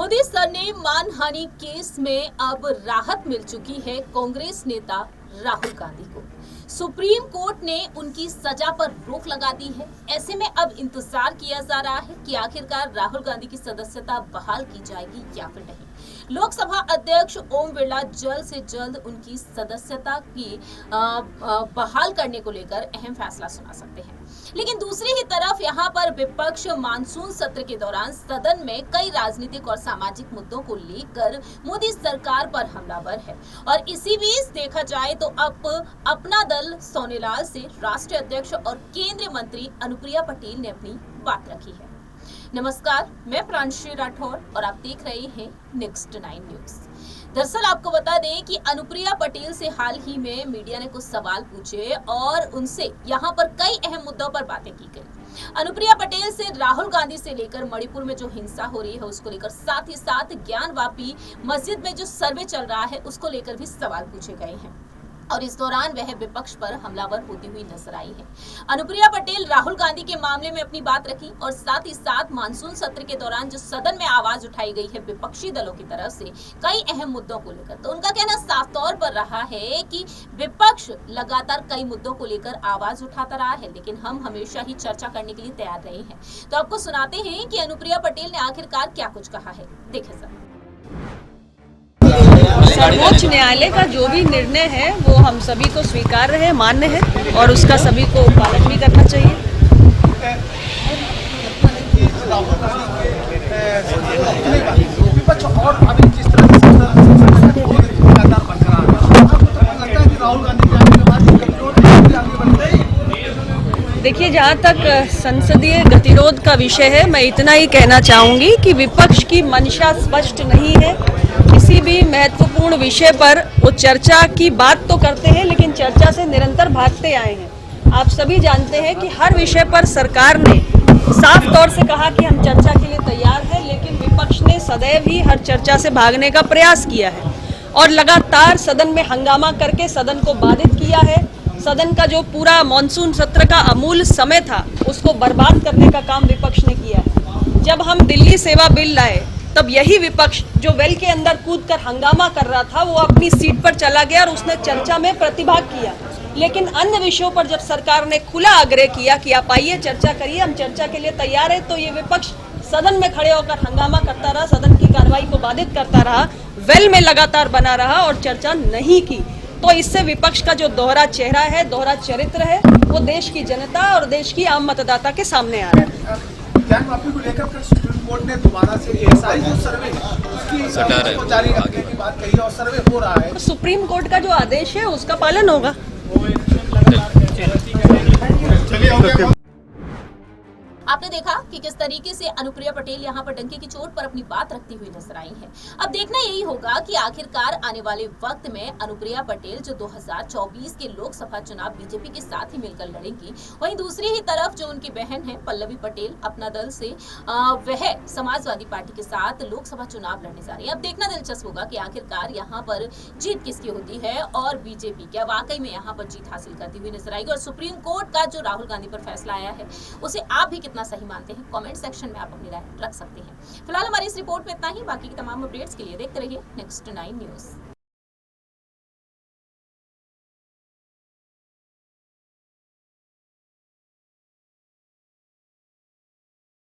Modi sir ने मानहानि case में अब राहत मिल चुकी है कांग्रेस नेता राहुल गांधी को। सुप्रीम कोर्ट ने उनकी सजा पर रोक लगा दी है। ऐसे में अब इंतजार किया जा रहा है कि आखिरकार राहुल गांधी की सदस्यता बहाल की जाएगी या फिर नहीं। लोकसभा अध्यक्ष ओम बिरला जल्द से जल्द उनकी सदस्यता की बहाल करने को लेकर अहम फैसला सुना सकते हैं। लेकिन दूसरी ही तरफ यहां पर विपक्ष मानसून सत्र के दौरान सदन में कई राजनीतिक और सामाजिक मुद्दों को लेकर मोदी सरकार पर हमलावर है। और इसी बीच देखा जाए तो अब अपना दल सोनेलाल से राष्ट्रीय अध्यक्ष और केंद्रीय मंत्री अनुप्रिया पटेल ने अपनी बात रखी है। नमस्कार, मैं प्रांशी राठौर और आप देख रहे हैं नेक्स्ट 9 न्यूज। दरअसल आपको बता दें कि अनुप्रिया पटेल से हाल ही में मीडिया ने कुछ सवाल पूछे और उनसे यहां पर कई अहम मुद्दों पर बातें की गई। अनुप्रिया पटेल से राहुल गांधी से लेकर मणिपुर में जो हिंसा हो रही है उसको लेकर, साथ ही साथ ज्ञानवापी मस्जिद में जो सर्वे चल रहा है उसको लेकर भी सवाल पूछे गए हैं। और इस दौरान वह विपक्ष पर हमलावर होती हुई नजर आई है। अनुप्रिया पटेल राहुल गांधी के मामले में अपनी बात रखी और साथ ही साथ मानसून सत्र के दौरान जो सदन में आवाज उठाई गई है विपक्षी दलों की तरफ से कई अहम मुद्दों को लेकर, तो उनका कहना साफ तौर पर रहा है कि विपक्ष लगातार कई मुद्दों को लेकर आवाज उठाता रहा है, लेकिन हम हमेशा ही चर्चा करने के लिए तैयार रहे हैं। तो आपको सुनाते हैं कि अनुप्रिया पटेल ने आखिरकार क्या कुछ कहा है, देखें सर। सर्वोच्च न्यायालय का जो भी निर्णय है वो हम सभी को स्वीकार्य है, मान्य है और उसका सभी को पालन भी करना चाहिए। देखिए, जहाँ तक संसदीय गतिरोध का विषय है, मैं इतना ही कहना चाहूँगी कि विपक्ष की मंशा स्पष्ट नहीं है। किसी भी महत्वपूर्ण विषय पर वो चर्चा की बात तो करते हैं लेकिन चर्चा से निरंतर भागते आए हैं। आप सभी जानते हैं कि हर विषय पर सरकार ने साफ तौर से कहा कि हम चर्चा के लिए तैयार हैं, लेकिन विपक्ष ने सदैव ही हर चर्चा से भागने का प्रयास किया है और लगातार सदन में हंगामा करके सदन को बाधित किया है। सदन का जो पूरा मानसून सत्र का अमूल्य समय था उसको बर्बाद करने का काम विपक्ष ने किया है। जब हम दिल्ली सेवा बिल लाए तब यही विपक्ष जो वेल के अंदर कूदकर हंगामा कर रहा था वो अपनी सीट पर चला गया और उसने चर्चा में प्रतिभाग किया। लेकिन अन्य विषयों पर जब सरकार ने खुला आग्रह किया कि आप आइए चर्चा करिए, हम चर्चा के लिए तैयार हैं, तो ये विपक्ष सदन में खड़े होकर हंगामा करता रहा, सदन की कार्रवाई को बाधित करता रहा, वेल में लगातार बना रहा और चर्चा नहीं की। तो इससे विपक्ष का जो दोहरा चेहरा है, दोहरा चरित्र है, वो देश की जनता और देश की आम मतदाता के सामने आ रहा है। ज्ञानवापी को लेकर फिर सुप्रीम कोर्ट ने दोबारा से एएसआई जो सर्वे उसकी जारी रखने की बात कही और सर्वे हो रहा है। सुप्रीम कोर्ट का जो आदेश है उसका पालन होगा। आपने देखा कि किस तरीके से अनुप्रिया पटेल यहां पर डंके की चोट पर अपनी बात रखती हुई नजर आई है। अब देखना यही होगा कि आखिरकार आने वाले वक्त में अनुप्रिया पटेल जो 2024 के लोकसभा चुनाव बीजेपी के साथ ही मिलकर लड़ेंगी, वहीं दूसरी ही तरफ जो उनकी बहन है पल्लवी पटेल अपना दल से वह समाजवादी पार्टी के साथ लोकसभा चुनाव लड़ने जा रही है। अब देखना दिलचस्प होगा कि आखिरकार यहाँ पर जीत किसकी होती है और बीजेपी क्या वाकई में यहाँ पर जीत हासिल करती हुई नजर आएगी। और सुप्रीम कोर्ट का जो राहुल गांधी पर फैसला आया है उसे आप भी सही मानते हैं, कमेंट सेक्शन में आप अपनी राय रख सकते हैं। फिलहाल हमारी इस रिपोर्ट में इतना ही। बाकी की तमाम अपडेट्स के लिए देखते रहिए नेक्स्ट 9 न्यूज।